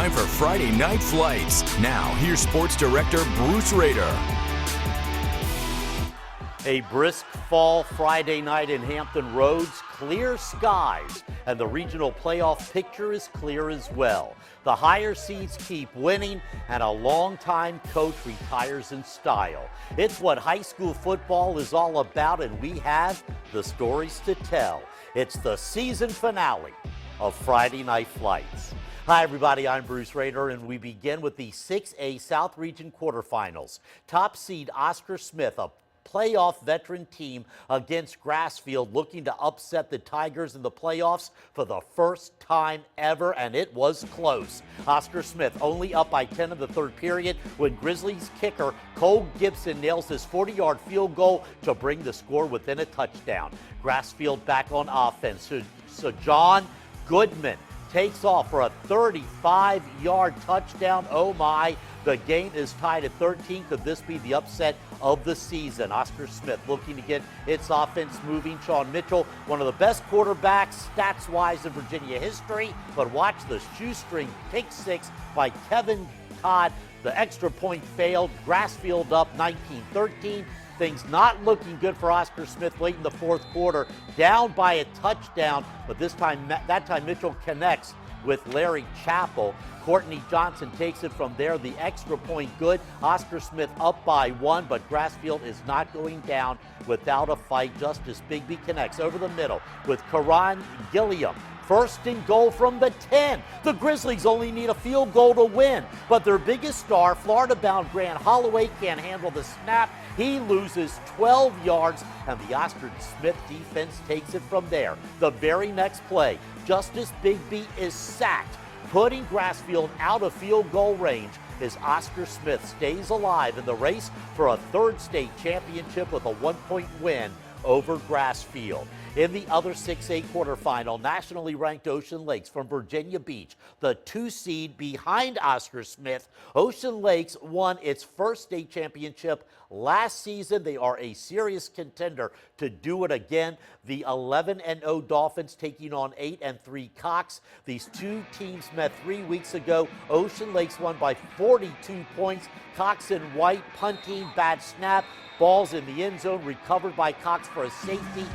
time for Friday Night Flights. Now, here's Sports Director Bruce Rader. A brisk fall Friday night in Hampton. Roads, clear skies, and the regional playoff picture is clear as well. The higher seeds keep winning, and a longtime coach retires in style. It's what high school football is all about, and we have the stories to tell. It's the season finale of Friday Night Flights. Hi, everybody. I'm Bruce Rader, and we begin with the 6A South Region quarterfinals. Top seed Oscar Smith, a playoff veteran team, against Grassfield, looking to upset the Tigers in the playoffs for the first time ever, and it was close. Oscar Smith only up by 10 in the third period when Grizzlies kicker Cole Gibson nails his 40-yard field goal to bring the score within a touchdown. Grassfield back on offense. So John Goodman takes off for a 35-yard touchdown. Oh my, the game is tied at 13. Could this be the upset of the season? Oscar Smith looking to get its offense moving. Sean Mitchell, one of the best quarterbacks stats-wise in Virginia history, but watch the shoestring pick six by Kevin Todd. The extra point failed. Grassfield up 19-13. Things not looking good for Oscar Smith late in the fourth quarter, down by a touchdown, but that time Mitchell connects with Larry Chappell. Courtney Johnson takes it from there. The extra point good. Oscar Smith up by one, but Grassfield is not going down without a fight. Justice Bigby connects over the middle with Karan Gilliam. First and goal from the 10. The Grizzlies only need a field goal to win, but their biggest star, Florida-bound Grant Holloway, can't handle the snap. He loses 12 yards, and the Oscar Smith defense takes it from there. The very next play, Justice Bigby is sacked, putting Grassfield out of field goal range as Oscar Smith stays alive in the race for a third state championship with a 1-point win over Grassfield. In the other 6A quarterfinal, nationally ranked Ocean Lakes from Virginia Beach, the 2 seed behind Oscar Smith. Ocean Lakes won its first state championship last season. They are a serious contender to do it again. The 11-0 Dolphins taking on 8-3 Cox. These two teams met 3 weeks ago. Ocean Lakes won by 42 points. Cox and White punting, bad snap. Balls in the end zone, recovered by Cox for a safety.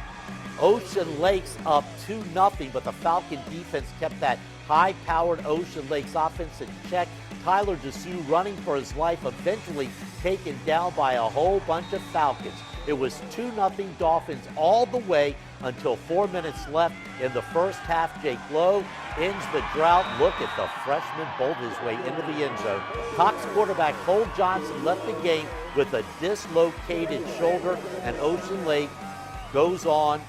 Ocean Lakes up 2-0, but the Falcon defense kept that high-powered Ocean Lakes offense in check. Tyler DeSue running for his life, eventually taken down by a whole bunch of Falcons. It was 2-0 Dolphins all the way until 4 minutes left in the first half. Jake Lowe ends the drought. Look at the freshman bolt his way into the end zone. Cox quarterback Cole Johnson left the game with a dislocated shoulder, and Ocean Lake goes on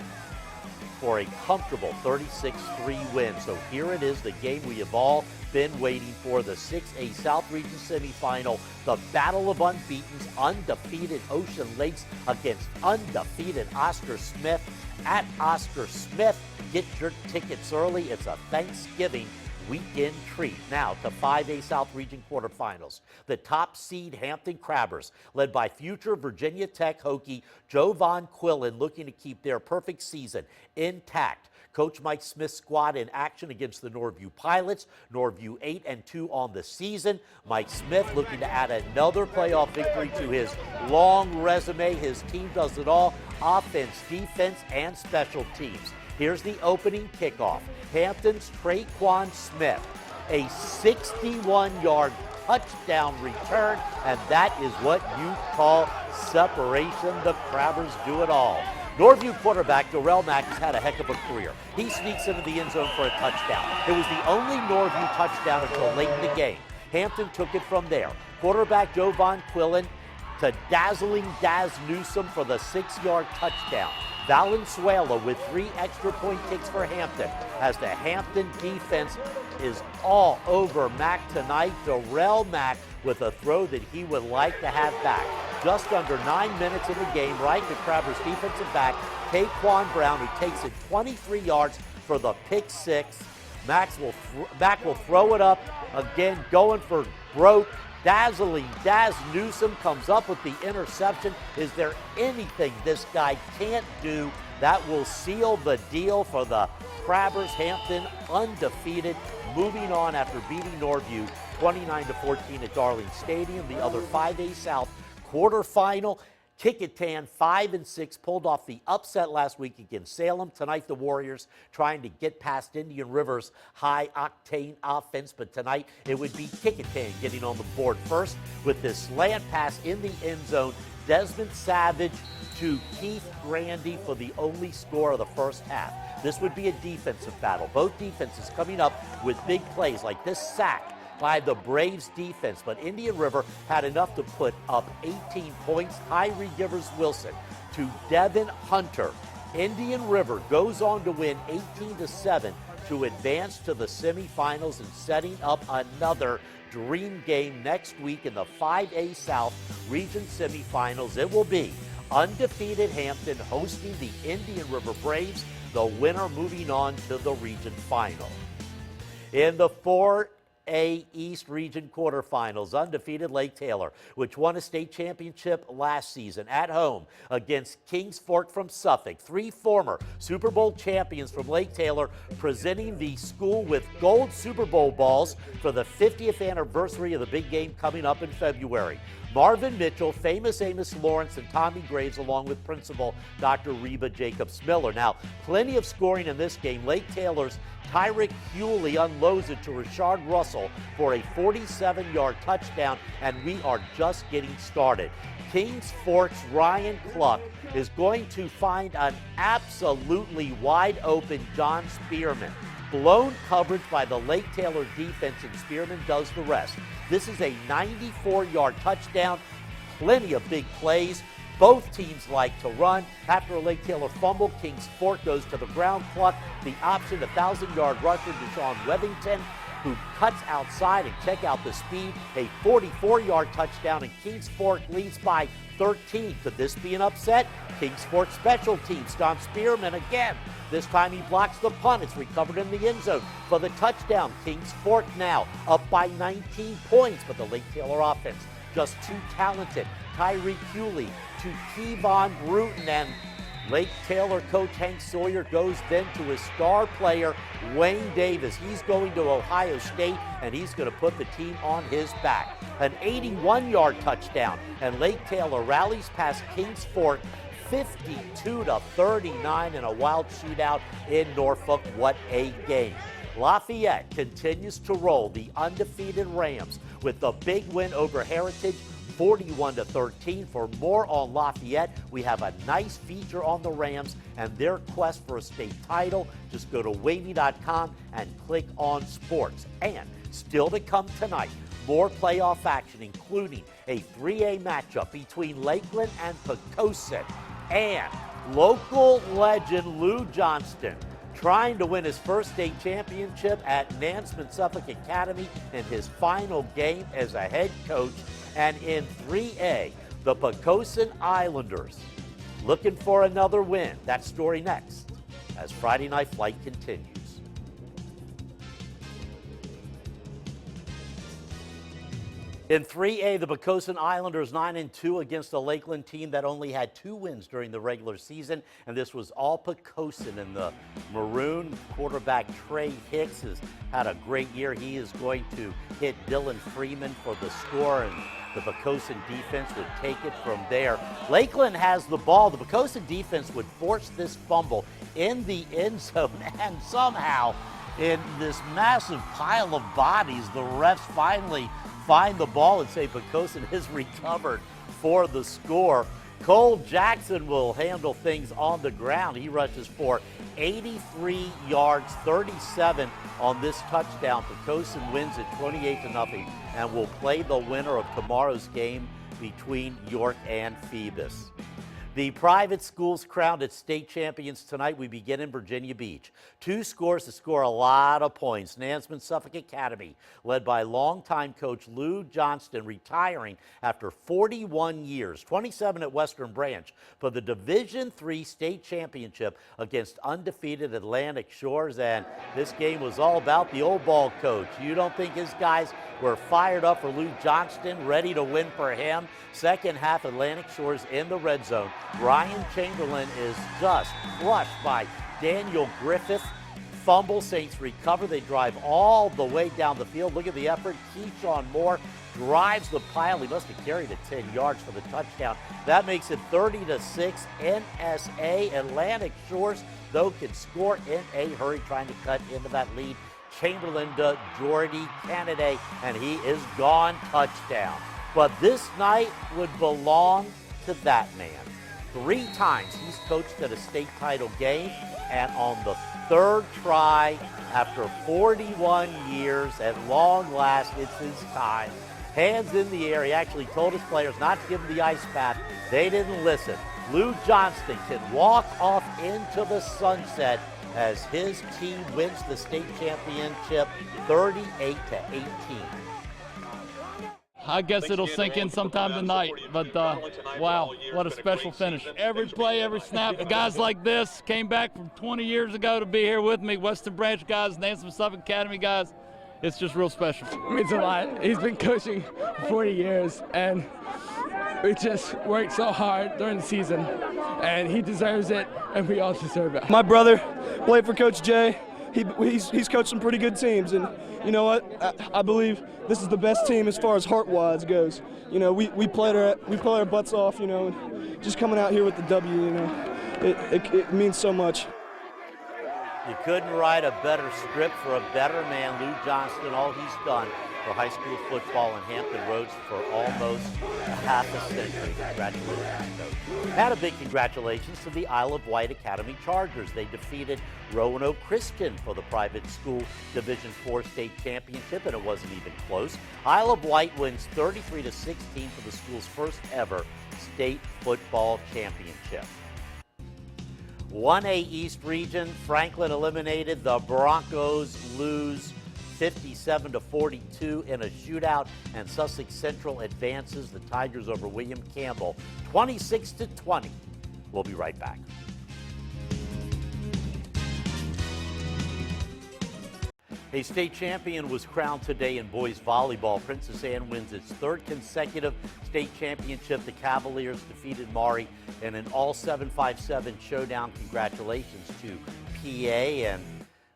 for a comfortable 36-3 win. So here it is, the game we have all been waiting for, the 6A South Region semifinal, the battle of unbeatens, undefeated Ocean Lakes against undefeated Oscar Smith at Oscar Smith. Get your tickets early. It's a Thanksgiving weekend treat. Now to 5A South Region quarterfinals. The top seed Hampton Crabbers, led by future Virginia Tech Hokie Jovan Quillen, looking to keep their perfect season intact. Coach Mike Smith's squad in action against the Norview Pilots. Norview 8-2 on the season. Mike Smith looking to add another playoff victory to his long resume. His team does it all: offense, defense, and special teams. Here's the opening kickoff. Hampton's Traquan Smith, a 61-yard touchdown return, and that is what you call separation. The Crabbers do it all. Norview quarterback Darrell Mack has had a heck of a career. He sneaks into the end zone for a touchdown. It was the only Norview touchdown until late in the game. Hampton took it from there. Quarterback Jovan Quillen to dazzling Daz Newsome for the 6-yard touchdown. Valenzuela with 3 extra point kicks for Hampton, as the Hampton defense is all over Mack tonight. Darrell Mack with a throw that he would like to have back. Just under 9 minutes in the game, right to Crabbers defensive back, Taquan Brown, who takes it 23 yards for the pick six. Mack will throw it up again, going for broke. Dazzling Daz Newsome comes up with the interception. Is there anything this guy can't do that will seal the deal for the Crabbers, Hampton, undefeated, moving on after beating Norview 29-14 at Darling Stadium. The other 5A South quarterfinal. Kicketan 5-6 pulled off the upset last week against Salem. Tonight the Warriors trying to get past Indian River's high-octane offense, but tonight it would be Kicketan getting on the board first with this slant pass in the end zone. Desmond Savage to Keith Grandy for the only score of the first half. This would be a defensive battle. Both defenses coming up with big plays like this sack by the Braves defense, but Indian River had enough to put up 18 points. Tyree Givers-Wilson to Devin Hunter. Indian River goes on to win 18-7 to advance to the semifinals and setting up another dream game next week in the 5A South Region semifinals. It will be undefeated Hampton hosting the Indian River Braves, the winner moving on to the region final. In the 4A East Region quarterfinals, undefeated Lake Taylor, which won a state championship last season at home against Kingsport from Suffolk. Three former Super Bowl champions from Lake Taylor presenting the school with gold Super Bowl balls for the 50th anniversary of the big game coming up in February. Marvin Mitchell, famous Amos Lawrence, and Tommy Graves, along with Principal Dr. Reba Jacobs-Miller. Now, plenty of scoring in this game. Lake Taylor's Tyrick Hewley unloads it to Rashard Russell for a 47-yard touchdown, and we are just getting started. Kingsport's Ryan Cluck is going to find an absolutely wide-open John Spearman. Blown coverage by the Lake Taylor defense, and Spearman does the rest. This is a 94-yard touchdown, plenty of big plays. Both teams like to run. After a Lake Taylor fumble, Kingsport goes to the ground. Cluck, the option, 1,000-yard rusher, Deshaun Wethington, who cuts outside, and check out the speed. A 44-yard touchdown, and Kingsport leads by 13. Could this be an upset? Kingsport special teams. John Spearman again. This time he blocks the punt. It's recovered in the end zone for the touchdown. Kingsport now up by 19 points, but the Lake Taylor offense just too talented. Tyreek Hewley to Kevon Bruton, and Lake Taylor coach Hank Sawyer goes then to his star player, Wayne Davis. He's going to Ohio State, and he's going to put the team on his back. An 81-yard touchdown, and Lake Taylor rallies past Kingsport 52-39 in a wild shootout in Norfolk. What a game. Lafayette continues to roll the undefeated Rams with the big win over Heritage, 41-13. For more on Lafayette, we have a nice feature on the Rams and their quest for a state title. Just go to wavy.com and click on sports. And still to come tonight, more playoff action, including a 3A matchup between Lakeland and Poquoson, and local legend Lou Johnston trying to win his first state championship at Nansman Suffolk Academy in his final game as a head coach. And in 3A, the Poquoson Islanders looking for another win. That story next as Friday Night Flight continues. In 3A, the Poquoson Islanders 9-2 against the Lakeland team that only had 2 wins during the regular season, and this was all Poquoson. And the Maroon quarterback Trey Hicks has had a great year. He is going to hit Dylan Freeman for the score, and the Poquoson defense would take it from there. Lakeland has the ball. The Poquoson defense would force this fumble in the end zone, and somehow in this massive pile of bodies, the refs finally find the ball and say Poquoson is recovered for the score. Cole Jackson will handle things on the ground. He rushes for 83 yards, 37 on this touchdown. Poquoson wins it 28-0 and will play the winner of tomorrow's game between York and Phoebus. The private schools crowned its state champions tonight. We begin in Virginia Beach. 2 scores to score a lot of points. Nansman Suffolk Academy, led by longtime coach Lou Johnston, retiring after 41 years, 27 at Western Branch, for the Division III state championship against undefeated Atlantic Shores. And this game was all about the old ball coach. You don't think his guys were fired up for Lou Johnston, ready to win for him? Second half, Atlantic Shores in the red zone. Ryan Chamberlain is just crushed by Daniel Griffith. fumble. Saints recover. They drive all the way down the field. Look at the effort. Keyshawn Moore drives the pile. He must have carried it 10 yards for the touchdown. That makes it 30-6. NSA. Atlantic Shores, though, can score in a hurry, trying to cut into that lead. Chamberlain to Jordy Kennedy, and he is gone. Touchdown. But this night would belong to that man. 3 times he's coached at a state title game, and on the 3rd try, after 41 years, at long last, it's his time. Hands in the air. He actually told his players not to give him the ice bath. They didn't listen. Lou Johnston can walk off into the sunset as his team wins the state championship 38-18. I guess it'll sink in sometime tonight, but wow, what a special finish. Every play, every snap, guys like this came back from 20 years ago to be here with me. Western Branch guys, Nancy Suffolk Academy guys. It's just real special. It means a lot. He's been coaching for 40 years, and we just worked so hard during the season, and he deserves it, and we all deserve it. My brother played for Coach Jay. He's coached some pretty good teams, and you know what? I believe this is the best team as far as heart-wise goes. You know, we played our butts off. You know, and just coming out here with the W. You know, it means so much. You couldn't write a better script for a better man, Lou Johnston. All he's done for high school football in Hampton Roads for almost a half a century. Congratulations, Coach. And a big congratulations to the Isle of Wight Academy Chargers. They defeated Roanoke Christian for the private school Division IV state championship, and it wasn't even close. Isle of Wight wins 33-16 for the school's first ever state football championship. 1A East region, Franklin eliminated. The Broncos lose 57-42 in a shootout, and Sussex Central advances the Tigers over William Campbell 26-20. We'll be right back. A state champion was crowned today in boys volleyball. Princess Anne wins its 3rd consecutive state championship. The Cavaliers defeated Maury in an all 7-5-7 showdown. Congratulations to PA. And,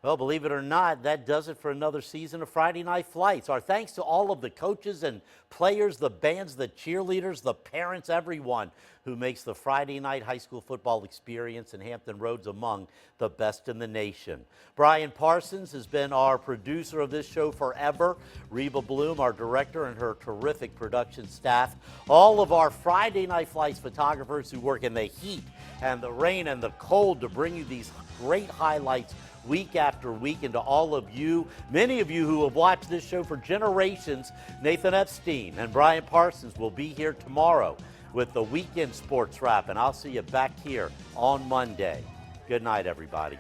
well, believe it or not, that does it for another season of Friday Night Flights. Our thanks to all of the coaches and players, the bands, the cheerleaders, the parents, everyone who makes the Friday night high school football experience in Hampton Roads among the best in the nation. Brian Parsons has been our producer of this show forever. Reba Bloom, our director, and her terrific production staff. All of our Friday Night Flights photographers who work in the heat and the rain and the cold to bring you these great highlights week after week, and to all of you, many of you who have watched this show for generations. Nathan Epstein and Brian Parsons will be here tomorrow with the weekend sports wrap, and I'll see you back here on Monday. Good night, everybody.